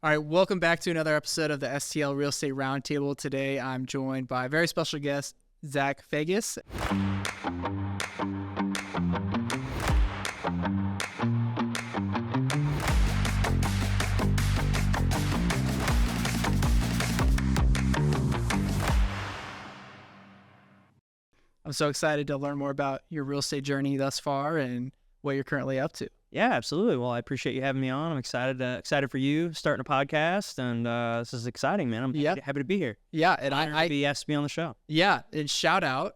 All right, welcome back to another episode of the STL Real Estate Roundtable. Today, I'm joined by a very special guest, Zach Fagas. I'm so excited to learn more about your real estate journey thus far and what you're currently up to. Yeah, absolutely. Well, I appreciate you having me on. I'm excited for you starting a podcast, and this is exciting, man. I'm happy to be here. Yeah, and I be asked to be on the show. Yeah, and shout out,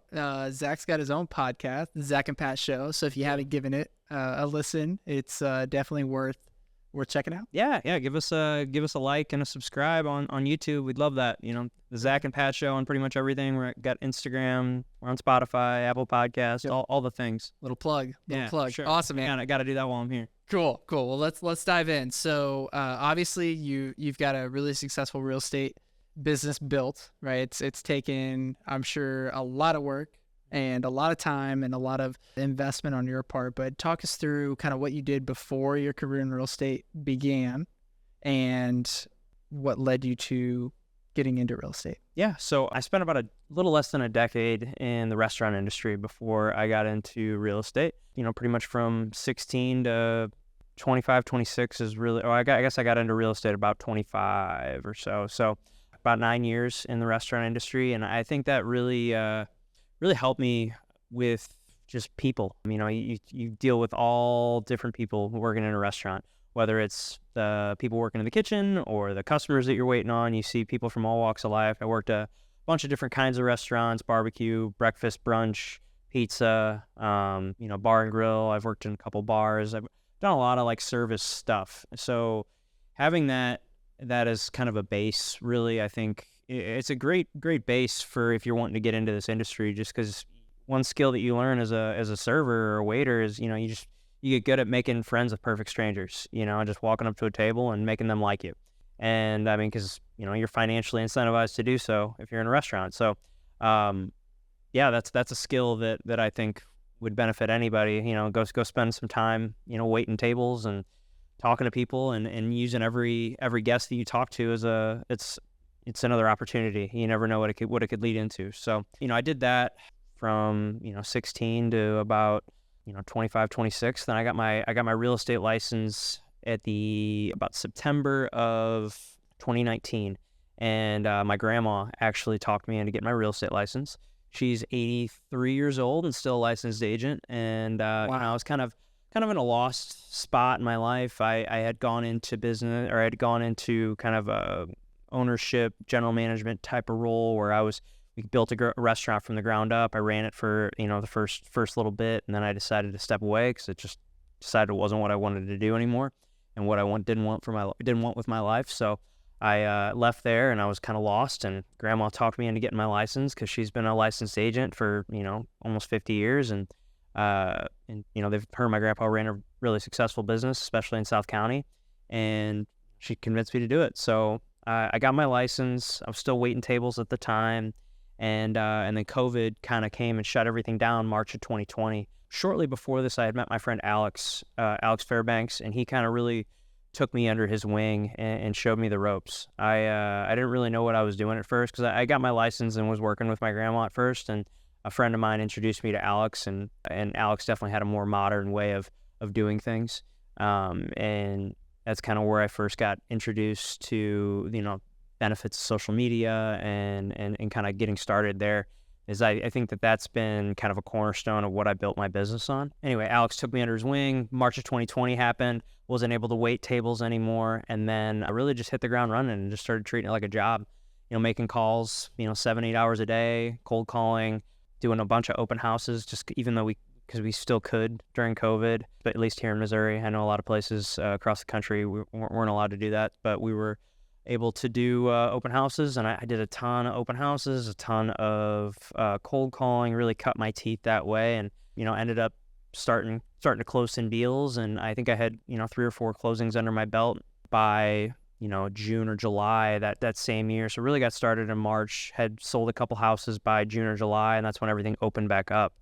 Zach's got his own podcast, the Zach and Pat Show. So if you haven't given it a listen, it's definitely worth checking out. Yeah. Give us a like and a subscribe on YouTube. We'd love that. You know, the Zach and Pat Show on pretty much everything. We're got Instagram. We're on Spotify, Apple Podcasts, all the things. Little plug. Sure. Awesome, man. Yeah, I got to do that while I'm here. Cool. Well, let's dive in. So obviously you've got a really successful real estate business built, right? It's taken, I'm sure, a lot of work and a lot of time and a lot of investment on your part. But talk us through kind of what you did before your career in real estate began and what led you to getting into real estate. Yeah, so I spent about a little less than a decade in the restaurant industry before I got into real estate. You know, pretty much from 16 to 25, 26 is really, I guess I got into real estate about 25 or so. So about 9 years in the restaurant industry. And I think that really helped me with just people. You know, you deal with all different people working in a restaurant, whether it's the people working in the kitchen or the customers that you're waiting on. You see people from all walks of life. I worked a bunch of different kinds of restaurants: barbecue, breakfast, brunch, pizza, bar and grill. I've worked in a couple bars. I've done a lot of like service stuff. So having that as kind of a base, really, I think it's a great base for if you're wanting to get into this industry, just because one skill that you learn as a server or a waiter is, you know, you get good at making friends with perfect strangers, you know, just walking up to a table and making them like you. And I mean, because, you know, you're financially incentivized to do so if you're in a restaurant. So, that's a skill that I think would benefit anybody. You know, go spend some time, you know, waiting tables and talking to people and using every guest that you talk to as it's another opportunity. You never know what it could lead into. So, you know, I did that from, 16 to about, 25, 26. Then I got my real estate license at about September of 2019. And my grandma actually talked me into getting my real estate license. She's 83 years old and still a licensed agent. And Wow. I was kind of in a lost spot in my life. I had gone into business, or I had gone into kind of a ownership, general management type of role where we built a restaurant from the ground up. I ran it for, the first little bit, and then I decided to step away because it just decided it wasn't what I wanted to do anymore and what I didn't want with my life. So I left there, and I was kind of lost, and Grandma talked me into getting my license because she's been a licensed agent for, almost 50 years. And her and my grandpa ran a really successful business, especially in South County, and she convinced me to do it. So I got my license. I was still waiting tables at the time. And then COVID kind of came and shut everything down March of 2020. Shortly before this, I had met my friend Alex Fairbanks, and he kind of really took me under his wing and showed me the ropes. I didn't really know what I was doing at first because I got my license and was working with my grandma at first, and a friend of mine introduced me to Alex, and Alex definitely had a more modern way of doing things. And that's kind of where I first got introduced to, benefits of social media and kind of getting started there. I think that's been kind of a cornerstone of what I built my business on. Anyway, Alex took me under his wing. March of 2020 happened, wasn't able to wait tables anymore. And then I really just hit the ground running and just started treating it like a job, making calls, 7-8 hours a day, cold calling, doing a bunch of open houses, just even though because we still could during COVID, but at least here in Missouri. I know a lot of places across the country we weren't allowed to do that, but we were able to do open houses, and I did a ton of open houses, a ton of cold calling, really cut my teeth that way, and ended up starting to close some deals. And I think I had 3 or 4 closings under my belt by June or July that same year. So really got started in March, had sold a couple houses by June or July, and that's when everything opened back up.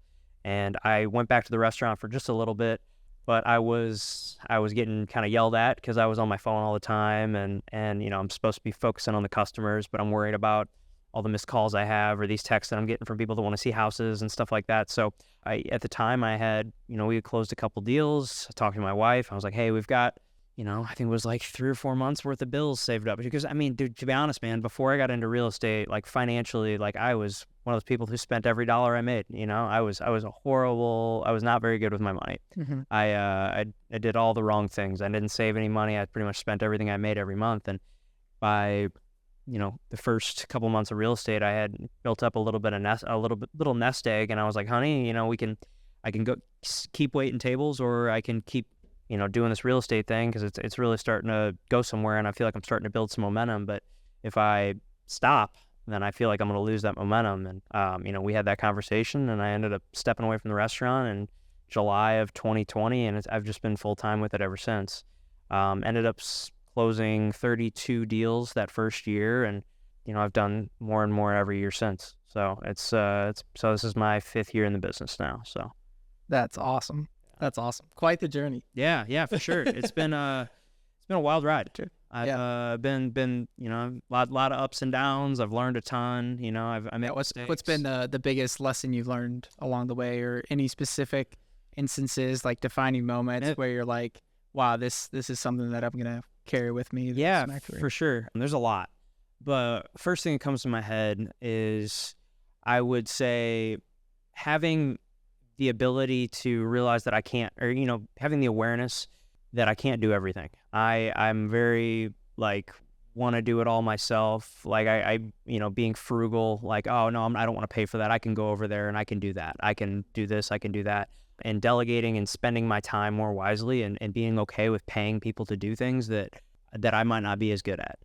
And I went back to the restaurant for just a little bit, but I was getting kind of yelled at because I was on my phone all the time, and I'm supposed to be focusing on the customers, but I'm worried about all the missed calls I have or these texts that I'm getting from people that want to see houses and stuff like that. So at the time I had, we had closed a couple deals. I talked to my wife. I was like, hey, we've got, I think it was like 3 or 4 months worth of bills saved up. Because I mean, dude, to be honest, man, before I got into real estate, like financially, like I was one of those people who spent every dollar I made. I was not very good with my money. Mm-hmm. I did all the wrong things. I didn't save any money. I pretty much spent everything I made every month. And by the first couple months of real estate, I had built up a little nest egg, and I was like, honey, I can go keep waiting tables, or I can keep, doing this real estate thing because it's really starting to go somewhere, and I feel like I'm starting to build some momentum. But if I stop, then I feel like I'm going to lose that momentum. And we had that conversation, and I ended up stepping away from the restaurant in July of 2020, and I've just been full time with it ever since. Ended up closing 32 deals that first year, and I've done more and more every year since. So so this is my 5th year in the business now. So That's awesome. That's awesome. Quite the journey. Yeah, for sure. It's been a wild ride. Sure. I've been a lot of ups and downs. I've learned a ton. I made mistakes. What's been the biggest lesson you've learned along the way, or any specific instances, like defining moments where you're like, wow, this is something that I'm gonna carry with me? Yeah, for sure. And there's a lot, but first thing that comes to my head is, I would say, having the ability to realize that I can't, or having the awareness that I can't do everything. I'm very want to do it all myself. Like I being frugal, like, oh no, I don't want to pay for that. I can go over there and I can do that. I can do this, I can do that. And delegating and spending my time more wisely, and being okay with paying people to do things that I might not be as good at.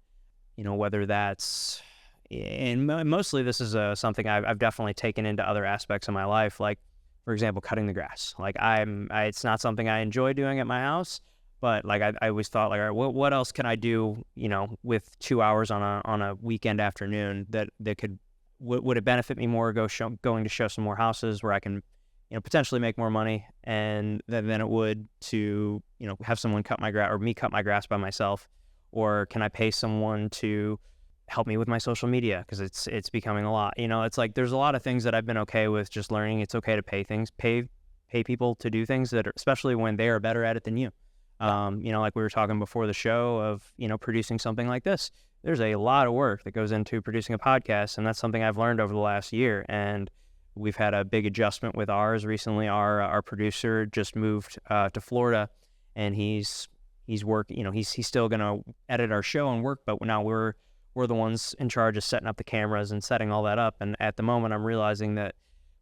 Whether that's, and mostly this is something I've definitely taken into other aspects of my life. Like, for example, cutting the grass. Like it's not something I enjoy doing at my house, but like I always thought, like, all right, what else can I do, with 2 hours on a weekend afternoon that would it benefit me more going to show some more houses where I can, potentially make more money and than it would to, have someone cut my grass, or me cut my grass by myself, or can I pay someone to help me with my social media, because it's becoming a lot. It's like there's a lot of things that I've been okay with just learning. It's okay to pay people to do things that are, especially when they are better at it than you. Like we were talking before the show of, producing something like this. There's a lot of work that goes into producing a podcast, and that's something I've learned over the last year. And we've had a big adjustment with ours recently. Our producer just moved to Florida, and he's working. He's still going to edit our show and work, but now we're the ones in charge of setting up the cameras and setting all that up. And at the moment, I'm realizing that,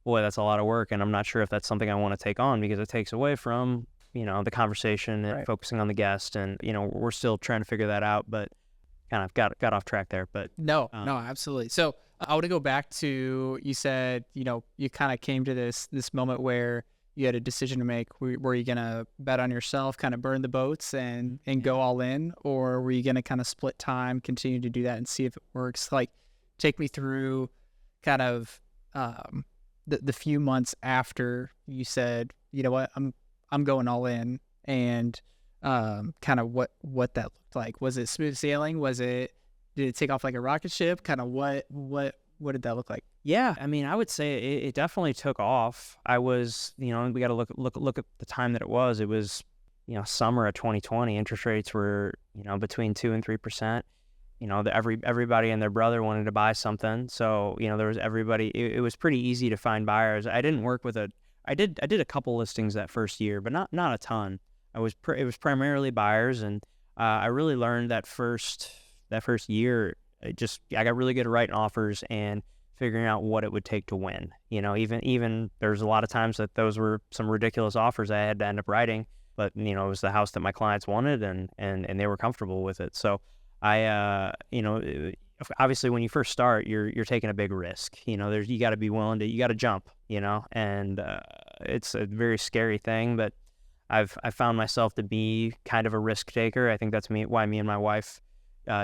boy, that's a lot of work, and I'm not sure if that's something I want to take on, because it takes away from, the conversation and Right. focusing on the guest. And, we're still trying to figure that out, but kind of got off track there. But No, absolutely. So I want to go back to, you said, you kind of came to this moment where you had a decision to make. Were you going to bet on yourself, kind of burn the boats and go all in? Or were you going to kind of split time, continue to do that and see if it works? Like, take me through kind of the few months after you said, you know what, I'm going all in, and kind of what that looked like. Was it smooth sailing? Did it take off like a rocket ship? Kind of what did that look like? yeah, I mean, I would say it definitely took off. I was, we got to look at the time that it was. It was, summer of 2020. Interest rates were, between 2% and 3%. Everybody and their brother wanted to buy something, so there was everybody. It was pretty easy to find buyers. I didn't work with I did a couple listings that first year, but not a ton. It was primarily buyers, and I really learned that first year. I got really good at writing offers and figuring out what it would take to win. Even there's a lot of times that those were some ridiculous offers I had to end up writing, but it was the house that my clients wanted, and they were comfortable with it. So obviously when you first start, you're taking a big risk. You got to be willing to, you got to jump, and it's a very scary thing, but I found myself to be kind of a risk taker. I think that's why me and my wife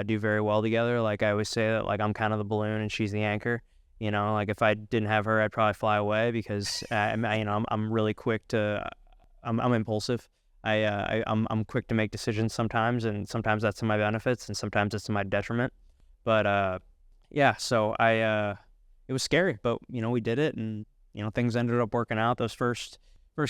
do very well together. Like I always say that, like, I'm kind of the balloon and she's the anchor. Like if I didn't have her, I'd probably fly away, because I'm really quick to, I'm impulsive. I'm quick to make decisions sometimes, and sometimes that's to my benefits, and sometimes it's to my detriment. But yeah, so it was scary, but we did it, and things ended up working out. Those first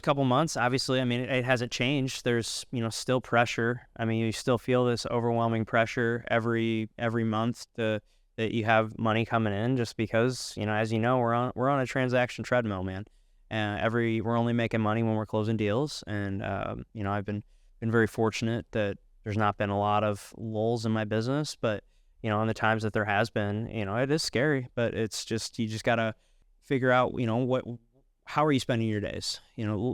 couple months, obviously, I mean, it hasn't changed. There's still pressure. I mean, you still feel this overwhelming pressure every month that you have money coming in, just because as we're on a transaction treadmill, man. We're only making money when we're closing deals, and I've been very fortunate that there's not been a lot of lulls in my business, but in the times that there has been, it is scary, but it's just, you just gotta figure out how are you spending your days.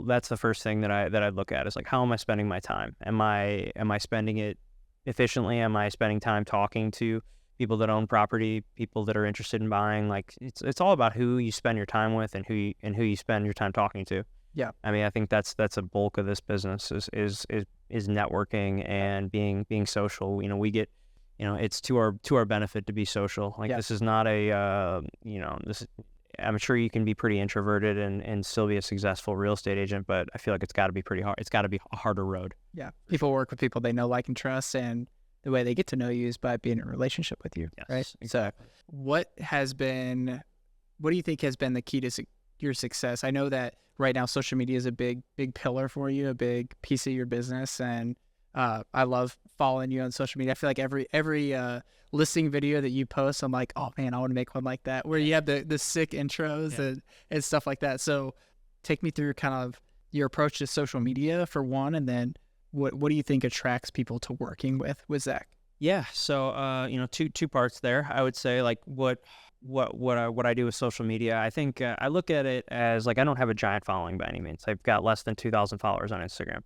That's the first thing that I look at, is like, how am I spending my time? Am I spending it efficiently? Am I spending time talking to people that own property, people that are interested in buying? Like, it's all about who you spend your time with, and who you spend your time talking to. Yeah. I mean, I think that's a bulk of this business is networking and being social. We get, it's to our benefit to be social. Like, this is not a I'm sure you can be pretty introverted and still be a successful real estate agent, but I feel like it's got to be pretty hard. It's got to be a harder road. Yeah. People work with people they know, like, and trust, and the way they get to know you is by being in a relationship with you, right? Exactly. So what do you think has been the key to your success? I know that right now social media is a big pillar for you, a big piece of your business, and I love following you on social media. I feel like every listing video that you post, I'm like, oh man, I want to make one like that, where you have the sick intros and stuff like that. So take me through kind of your approach to social media for one, and then what do you think attracts people to working with Zach? Yeah. So two parts there. I would say, like, what I do with social media. I think I look at it as, like, I don't have a giant following by any means. I've got less than 2,000 followers on Instagram,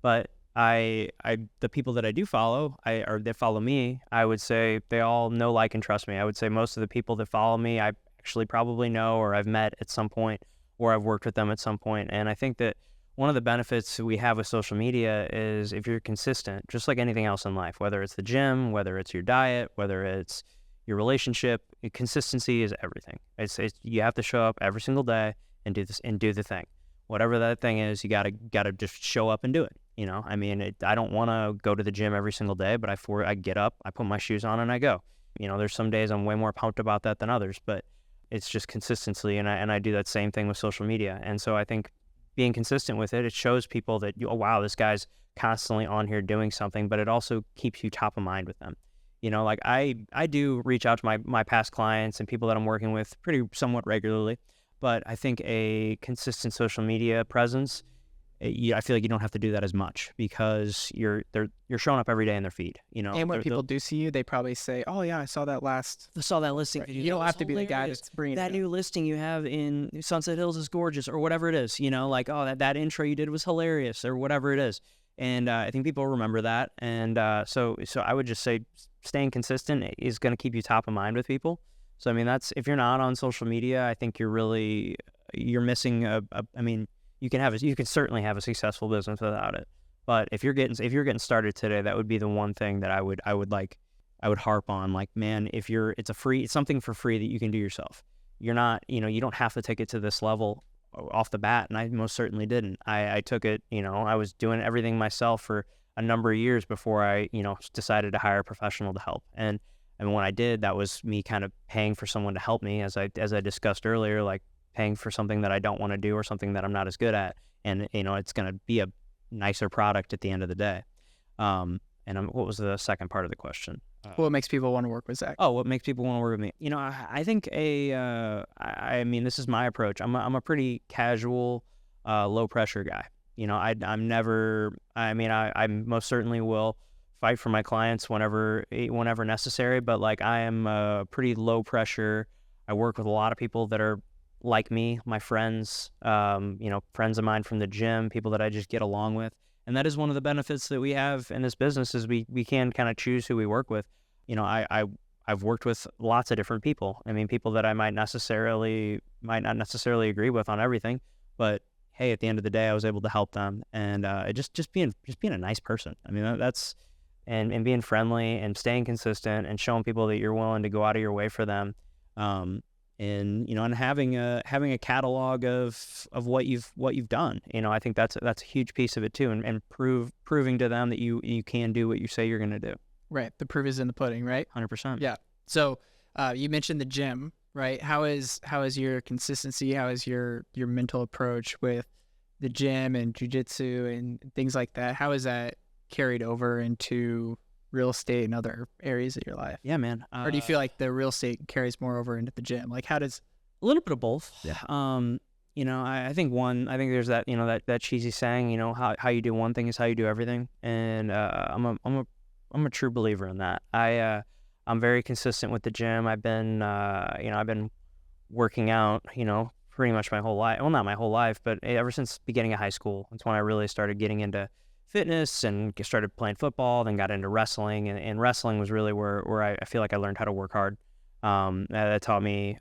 but the people that I do follow, or that follow me, I would say they all know, like, and trust me. I would say most of the people that follow me, I actually probably know, or I've met at some point, or I've worked with them at some point. And I think that one of the benefits we have with social media is, if you're consistent, just like anything else in life, whether it's the gym, whether it's your diet, whether it's your relationship, consistency is everything. It's you have to show up every single day and do the thing. Whatever that thing is, you gotta just show up and do it. I mean, I don't want to go to the gym every single day, but I get up, I put my shoes on, and I go. There's some days I'm way more pumped about that than others, but it's just consistency, and I do that same thing with social media. And so I think being consistent with it shows people that, oh wow, this guy's constantly on here doing something, but it also keeps you top of mind with them. Like, I do reach out to my past clients and people that I'm working with somewhat regularly, but I think a consistent social media presence, I feel like you don't have to do that as much, because you're showing up every day in their feed. And when people do see you, they probably say, "Oh yeah, I saw that listing." Right. You don't have to be the guy that's bringing that new listing you have in Sunset Hills is gorgeous, or whatever it is. Like, oh, that intro you did was hilarious, or whatever it is. And I think people remember that. And so I would just say, staying consistent is going to keep you top of mind with people. So I mean, if you're not on social media, I think you're missing I mean, you can certainly have a successful business without it. But if you're getting started today, that would be the one thing that I would harp on. Like, man, it's something for free that you can do yourself. You're not, you don't have to take it to this level off the bat, and I most certainly didn't. I took it, I was doing everything myself for a number of years before I, decided to hire a professional to help. And when I did, that was me kind of paying for someone to help me, as I discussed earlier, like paying for something that I don't want to do, or something that I'm not as good at. And, it's going to be a nicer product at the end of the day. What was the second part of the question? What makes people want to work with Zach? Oh, what makes people want to work with me? I think I mean, this is my approach. I'm a pretty casual, low pressure guy. I'm never, I most certainly will fight for my clients whenever necessary, but like, I am pretty low pressure. I work with a lot of people that are like me, my friends, friends of mine from the gym, people that I just get along with. And that is one of the benefits that we have in this business, is we can kind of choose who we work with. I've worked with lots of different people. I mean, people that I might not necessarily agree with on everything, but hey, at the end of the day, I was able to help them. And just being a nice person. I mean, that's and being friendly and staying consistent and showing people that you're willing to go out of your way for them. and and having a catalog of what you've done. I think that's a huge piece of it too, and proving to them that you can do what you say you're going to do. Right. The proof is in the pudding, right? 100%. Yeah. So you mentioned the gym, right? How is your consistency? How is your mental approach with the gym and jiu-jitsu and things like that? How is that carried over into real estate and other areas of your life? Yeah, man. Or do you feel like the real estate carries more over into the gym? Like, how does... A little bit of both. Yeah. I think there's that, that cheesy saying, how you do one thing is how you do everything. And I'm a true believer in that. I'm very consistent with the gym. I've been working out, pretty much my whole life. Well, not my whole life, but ever since beginning of high school. That's when I really started getting into fitness and started playing football, then got into wrestling, and wrestling was really where I feel like I learned how to work hard. That taught me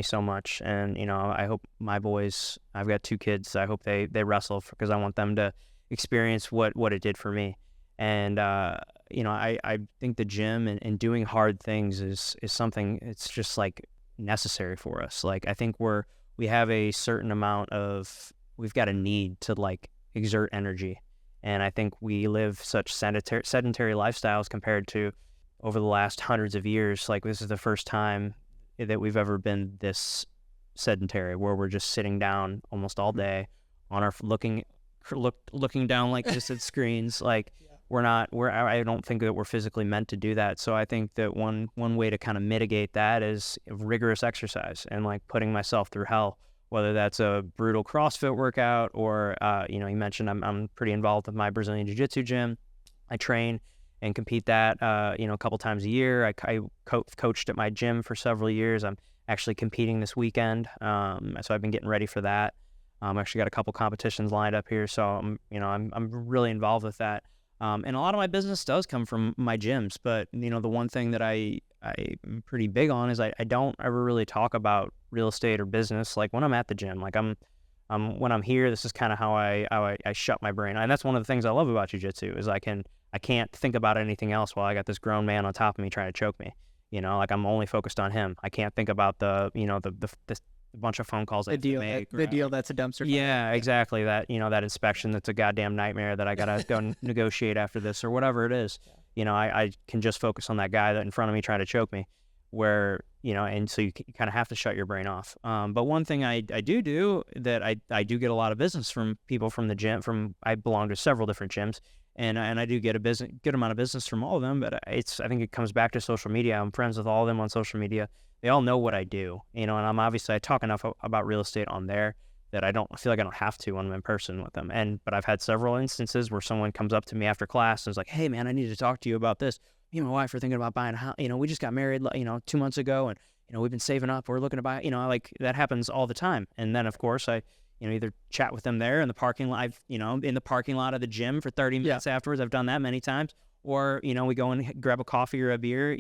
so much, and I hope my boys, I've got 2 kids, I hope they wrestle because I want them to experience what it did for me. And I think the gym and doing hard things is something, it's just like necessary for us. Like, I think we have a certain amount of, we've got a need to like exert energy. And I think we live such sedentary lifestyles compared to over the last hundreds of years. Like, this is the first time that we've ever been this sedentary, where we're just sitting down almost all day on our looking down like this at screens. Like, I don't think that we're physically meant to do that. So I think that one way to kind of mitigate that is rigorous exercise and like putting myself through hell. Whether that's a brutal CrossFit workout or, you mentioned I'm pretty involved with my Brazilian Jiu-Jitsu gym. I train and compete that, a couple times a year. I coached at my gym for several years. I'm actually competing this weekend, so I've been getting ready for that. Actually got a couple competitions lined up here, so I'm really involved with that. And a lot of my business does come from my gyms, but the one thing that I'm pretty big on is I don't ever really talk about real estate or business like when I'm at the gym. Like, when I'm here, this is kind of how I shut my brain. And that's one of the things I love about jiu-jitsu is I can't think about anything else while I got this grown man on top of me trying to choke me. Like, I'm only focused on him. I can't think about the bunch of phone calls the deal that's a dumpster fire. Yeah, exactly. That that inspection that's a goddamn nightmare that I gotta go negotiate after this or whatever it is. I can just focus on that guy that in front of me trying to choke me, where and so you kind of have to shut your brain off. But one thing I do that I do get a lot of business from people from the gym. I belong to several different gyms, and I do get a good amount of business from all of them. But I think it comes back to social media. I'm friends with all of them on social media. They all know what I do, and I talk enough about real estate on there that I feel like I don't have to when I'm in person with them. But I've had several instances where someone comes up to me after class and is like, "Hey man, I need to talk to you about this. Me and my wife are thinking about buying a house. We just got married, 2 months ago, and we've been saving up. We're looking to buy, like that happens all the time." And then of course I, either chat with them there in the parking lot, in the parking lot of the gym for 30 minutes afterwards. I've done that many times. Or, we go and grab a coffee or a beer,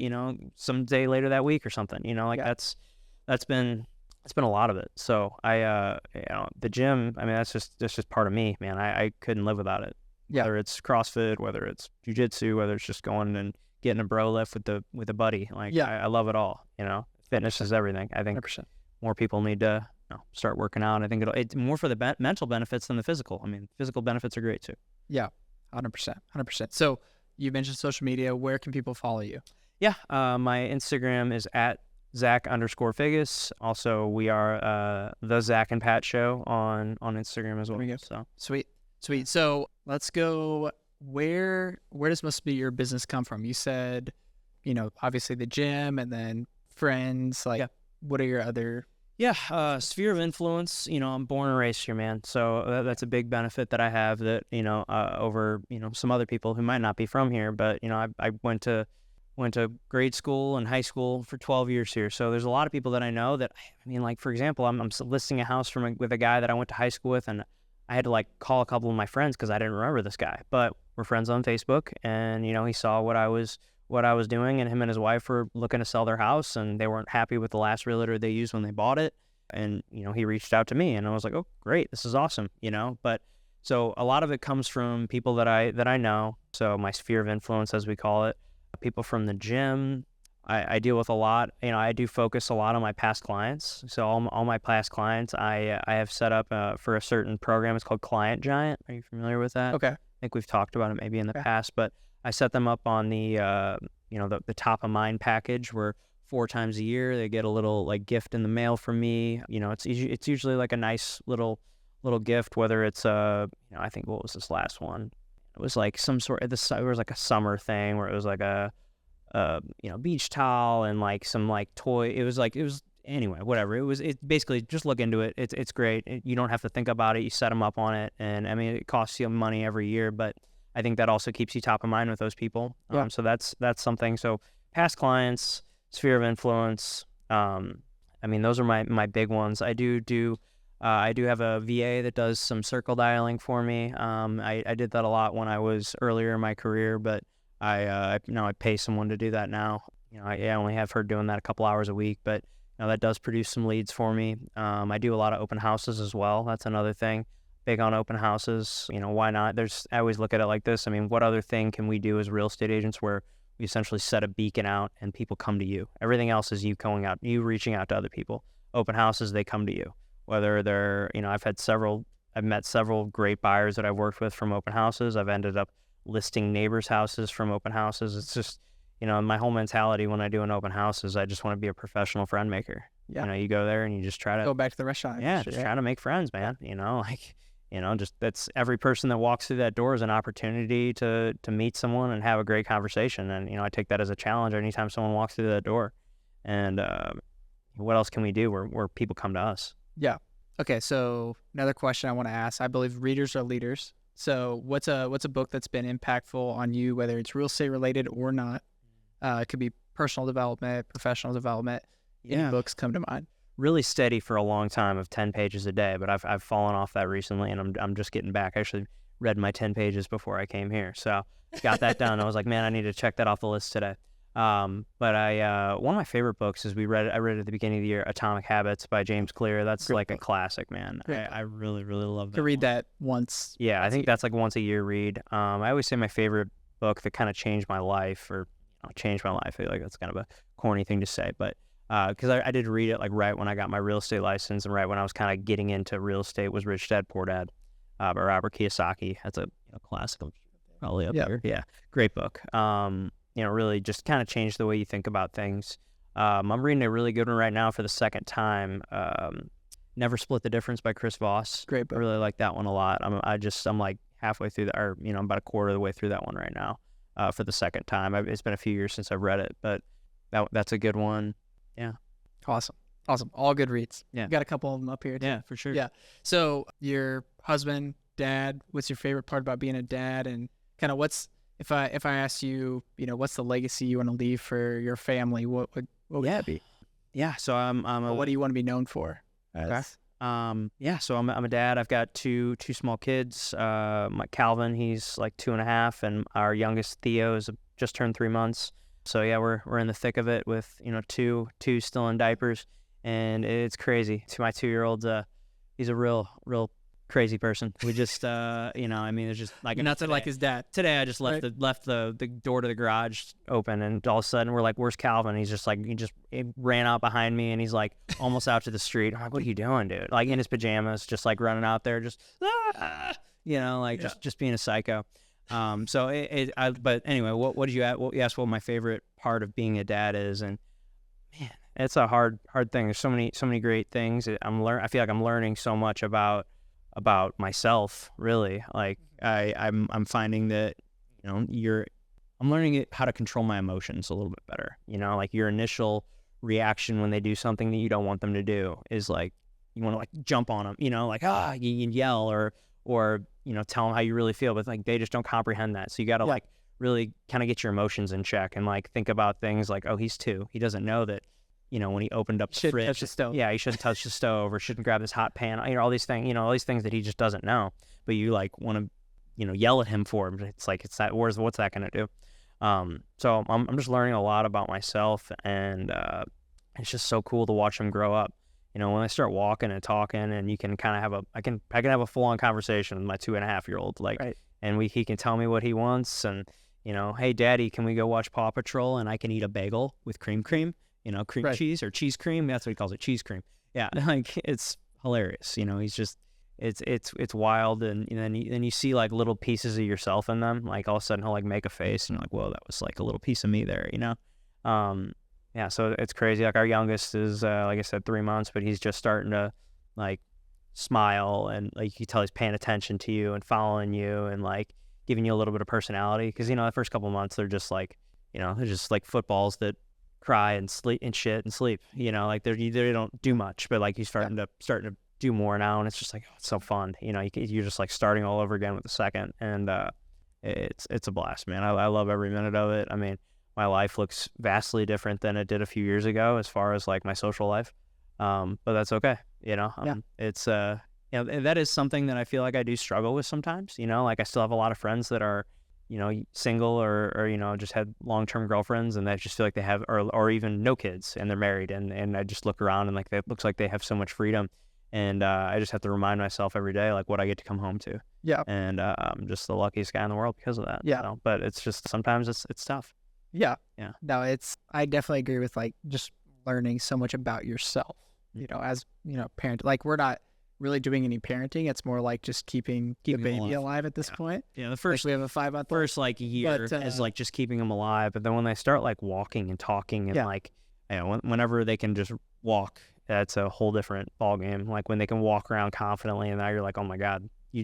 some day later that week or something, that's been a lot of it. So the gym, that's just part of me, man. I couldn't live without it. Yeah. Whether it's CrossFit, whether it's jiu-jitsu, whether it's just going and getting a bro lift with a buddy. I love it all. Fitness is everything. I think 100%. More people need to start working out. I think it's more for the mental benefits than the physical. Physical benefits are great too. Yeah, 100%. So you mentioned social media. Where can people follow you? Yeah, my Instagram is at Zach_Fagas. Also, we are the Zach and Pat Show on Instagram as well. There we go. So sweet. So let's go. Where does most of your business come from? You said, obviously the gym and then friends. What are your other? Yeah, sphere of influence. I'm born and raised here, man. So that's a big benefit that I have that over some other people who might not be from here. But I went to grade school and high school for 12 years here. So there's a lot of people that I know that, like for example, I'm listing a house with a guy that I went to high school with, and I had to call a couple of my friends because I didn't remember this guy. But we're friends on Facebook, and he saw what I was doing, and him and his wife were looking to sell their house, and they weren't happy with the last realtor they used when they bought it. And, he reached out to me, and I was like, oh, great, this is awesome, But so a lot of it comes from people that I know. So my sphere of influence, as we call it, people from the gym. I deal with a lot. I do focus a lot on my past clients. So all my past clients, I have set up for a certain program. It's called Client Giant. Are you familiar with that? Okay. I think we've talked about it maybe in the Okay. past, but I set them up on the the top of mind package where 4 times a year they get a little like gift in the mail from me. It's usually like a nice little gift, whether it's I think, what was this last one? It was like some sort of it was like a summer thing where it was like a beach towel and like some like toy. It was anyway, whatever. It basically, just look into it. It's great. You don't have to think about it. You set them up on it. And I mean, it costs you money every year, but I think that also keeps you top of mind with those people. Yeah. So that's something. So past clients, sphere of influence. I mean, those are my big ones. I do have a VA that does some circle dialing for me. I did that a lot when I was earlier in my career, but I pay someone to do that now. I only have her doing that a couple hours a week, but that does produce some leads for me. I do a lot of open houses as well. That's another thing. Big on open houses. Why not? I always look at it like this. I mean, what other thing can we do as real estate agents where we essentially set a beacon out and people come to you? Everything else is you going out, you reaching out to other people. Open houses, they come to you. Whether they're, I've met several great buyers that I've worked with from open houses. I've ended up listing neighbors' houses from open houses. It's just, my whole mentality when I do an open house is I just want to be a professional friend maker. Yeah. You go there and you just try to go back to the restaurant. Yeah, just try to make friends, man. Just that's every person that walks through that door is an opportunity to meet someone and have a great conversation. And I take that as a challenge anytime someone walks through that door. And what else can we do where people come to us? Yeah. Okay. So another question I want to ask. I believe readers are leaders. So what's a book that's been impactful on you, whether it's real estate related or not? It could be personal development, professional development. Any books come to mind? Really steady for a long time of 10 pages a day, but I've fallen off that recently, and I'm just getting back. I actually read my 10 pages before I came here, so got that done. I was like, man, I need to check that off the list today. But one of my favorite books is I read it at the beginning of the year, Atomic Habits by James Clear. That's Great like book. A classic, man. I really, really love that. To read that once. Yeah, I think that's like once a year read. I always say my favorite book that kind of changed my life, or changed my life. I feel like that's kind of a corny thing to say, but because I did read it like right when I got my real estate license and right when I was kind of getting into real estate, was Rich Dad Poor Dad by Robert Kiyosaki. That's a classic. Probably up there. Yeah, great book. Really just kind of changed the way you think about things. I'm reading a really good one right now for the second time. Never Split the Difference by Chris Voss. Great book. I really like that one a lot. I'm like halfway through I'm about a quarter of the way through that one right now for the second time. It's been a few years since I've read it, but that's a good one. Yeah. Awesome. All good reads. Yeah. You got a couple of them up here too. Yeah, for sure. Yeah. So your husband, dad, what's your favorite part about being a dad, and kind of if I asked you, what's the legacy you want to leave for your family, what would that be? Yeah. So what do you want to be known for? Okay. So I'm a dad. I've got two small kids. My Calvin, he's like 2.5, and our youngest Theo is just turned 3 months. So yeah, we're in the thick of it with two still in diapers, and it's crazy. To my 2-year-old, he's a real crazy person. We just it's just like nothing like his dad. Today I just left the door to the garage open, and all of a sudden we're like, where's Calvin? He's just like, he ran out behind me, and he's like almost out to the street. I'm like, what are you doing, dude? Like in his pajamas, just like running out there, just just being a psycho. But anyway, what did you ask? What you asked what my favorite part of being a dad is, and man, it's a hard thing. There's so many great things. I feel like I'm learning so much about myself, really. Like I'm finding that I'm learning how to control my emotions a little bit better. Like your initial reaction when they do something that you don't want them to do is like you want to like jump on them, you yell or tell them how you really feel, but like they just don't comprehend that. So you got to like really kind of get your emotions in check and like think about things like, oh, he's 2. He doesn't know that, when he opened up the fridge, touch the stove. Yeah, he shouldn't touch the stove, or shouldn't grab this hot pan. All these things, all these things that he just doesn't know. But you like want to, yell at him for him. It's like what's that going to do? So I'm just learning a lot about myself, and it's just so cool to watch him grow up. When I start walking and talking, and you can kind of have I can have a full on conversation with my 2.5-year-old, like, right. And he can tell me what he wants, and hey, Daddy, can we go watch Paw Patrol and I can eat a bagel with cream, cream Right. cheese or cheese cream. That's what he calls it, cheese cream. Yeah, like it's hilarious. He's just it's wild, and then you see like little pieces of yourself in them. Like all of a sudden he'll like make a face, and you're like, whoa, that was like a little piece of me there. Yeah, so it's crazy. Like our youngest is like I said, 3 months, but he's just starting to like smile, and like you can tell he's paying attention to you and following you and like giving you a little bit of personality, because the first couple of months they're just like they're just like footballs that cry and sleep and shit and sleep, like they don't do much, but like he's starting to do more now, and it's just like, oh, it's so fun. You're just like starting all over again with the second, and it's a blast, man. I love every minute of it. I mean, my life looks vastly different than it did a few years ago as far as like my social life, but that's okay. It's that is something that I feel like I do struggle with sometimes. Like I still have a lot of friends that are single or just had long-term girlfriends, and I just feel like they have or even no kids, and they're married, and I just look around and like it looks like they have so much freedom, and I just have to remind myself every day like what I get to come home to. Yeah. And I'm just the luckiest guy in the world because of that. Yeah. But it's just sometimes it's tough. Yeah. Yeah. No, I definitely agree with like just learning so much about yourself, as, parent. Like we're not really doing any parenting. It's more like just keeping the baby alive at this point. Yeah. The first, like we have a 5-month first like year is like just keeping them alive. But then when they start like walking and talking and like, whenever they can just walk, that's a whole different ballgame. Like when they can walk around confidently, and now you're like, oh my God, you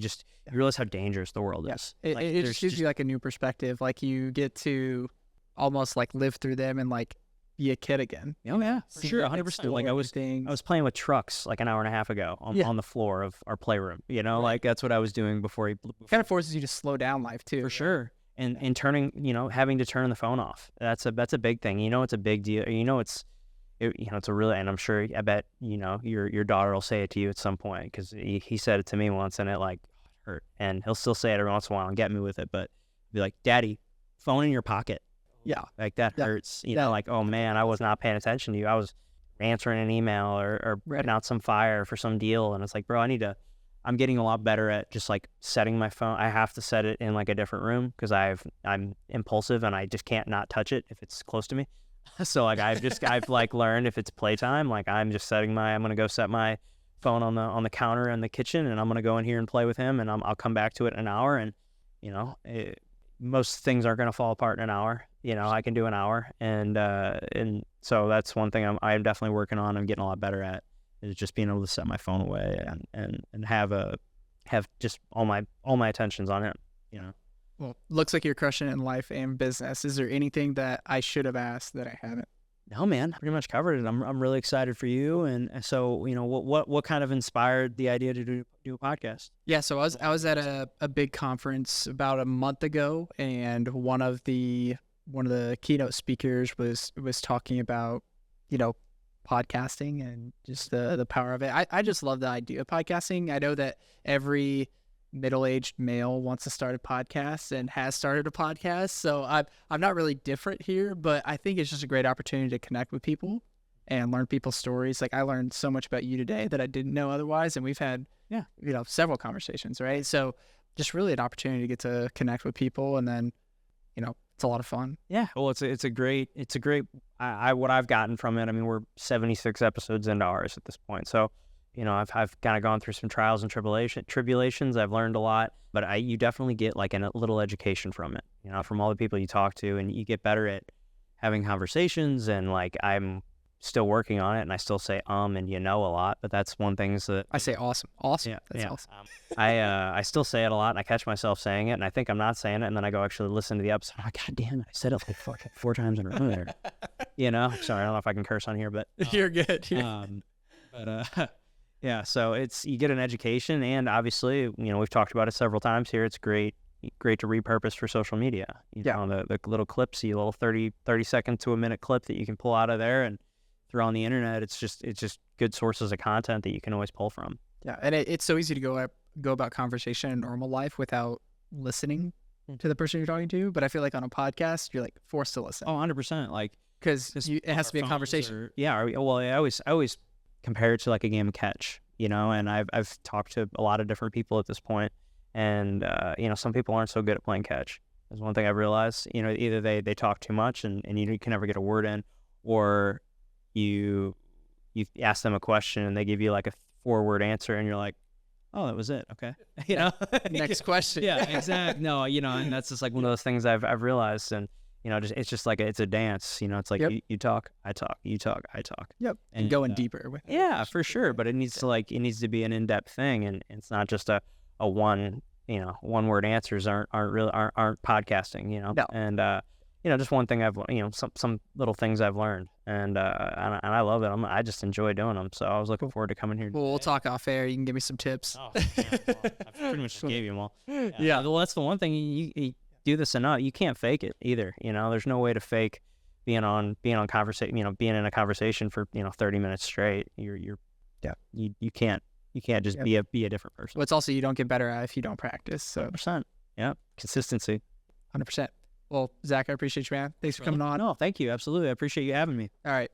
realize how dangerous the world is. It just gives you like a new perspective. Like you get to almost like live through them and like be a kid again. Oh yeah, for sure, 100%. Like I was playing with trucks like an hour and a half ago on the floor of our playroom. Like that's what I was doing before he. Kind of forces you to slow down life too. For sure, and turning, having to turn the phone off. That's a big thing. It's a big deal. It's a really, and I'm sure, I bet your daughter will say it to you at some point, because he said it to me once, and it like hurt, and he'll still say it every once in a while and get me with it, but be like, Daddy, phone in your pocket. Yeah. Like that hurts. Like, oh man, I was not paying attention to you. I was answering an email or putting out some fire for some deal. And it's like, bro, I'm getting a lot better at just like setting my phone. I have to set it in like a different room because I'm impulsive and I just can't not touch it if it's close to me. So like I've like learned if it's playtime, like I'm going to go set my phone on the counter in the kitchen, and I'm going to go in here and play with him, and I'll come back to it in an hour. And, most things aren't going to fall apart in an hour. I can do an hour, and so that's one thing I'm definitely working on. I'm getting a lot better at, is just being able to set my phone away and have just all my attentions on him. Well, looks like you're crushing it in life and business. Is there anything that I should have asked that I haven't? No, man, pretty much covered it. I'm really excited for you, and so what kind of inspired the idea to do a podcast? Yeah, so I was at a big conference about a month ago, and one of the keynote speakers was talking about podcasting and just the power of it. I just love the idea of podcasting. I know that every middle-aged male wants to start a podcast and has started a podcast, so I'm not really different here, but I think it's just a great opportunity to connect with people and learn people's stories. Like I learned so much about you today that I didn't know otherwise, and we've had several conversations, right? So just really an opportunity to get to connect with people, and then it's a lot of fun. Yeah, well, it's a great what I've gotten from it. I mean, we're 76 episodes into ours at this point, so I've kind of gone through some trials and tribulations. I've learned a lot, but you definitely get like a little education from it, from all the people you talk to, and you get better at having conversations. And like, I'm still working on it, and I still say and a lot, but that's one thing that I say awesome. Yeah, that's awesome. I still say it a lot, and I catch myself saying it, and I think I'm not saying it, and then I go actually listen to the episode. I'm like, God damn it, I said it like four times in a row there. Sorry, I don't know if I can curse on here, but you're good. Yeah, so you get an education, and obviously, we've talked about it several times here. It's great to repurpose for social media. The little clips, the little 30 second to a minute clip that you can pull out of there and throw on the internet. It's just good sources of content that you can always pull from. Yeah, and it's so easy to go about conversation in normal life without listening to the person you're talking to. But I feel like on a podcast, you're like forced to listen. Oh, 100%. Like because it has to be a conversation. I always compare it to like a game of catch, and I've talked to a lot of different people at this point, and some people aren't so good at playing catch. is one thing I realized. You know, either they talk too much and you can never get a word in, or you ask them a question and they give you like a 4-word answer and you're like, oh, that was it. Okay. You know, Next question. Yeah, exactly. No, you know, and that's just like one of those things I've realized. And, you know, it's just like, it's a dance, you know, it's like you talk, I talk, you talk, I talk. Yep. And going deeper with it. Yeah, for sure. But it needs to be an in-depth thing. And it's not just a one, you know, 1-word answers aren't podcasting, you know? No. And, you know, just one thing some little things I've learned, and I love it. I just enjoy doing them. So I was looking forward to coming here. Well, we'll talk off air. You can give me some tips. Oh, yeah, well, I pretty much just gave you them all. Yeah. Well, that's the one thing you do this enough. You can't fake it either. You know, there's no way to fake being on conversation. You know, being in a conversation for 30 minutes straight. You can't just be a different person. Well, it's also you don't get better at if you don't practice. So 100%. Yeah, consistency. 100%. Well, Zach, I appreciate you, man. Thanks for coming on. No, thank you. Absolutely. I appreciate you having me. All right.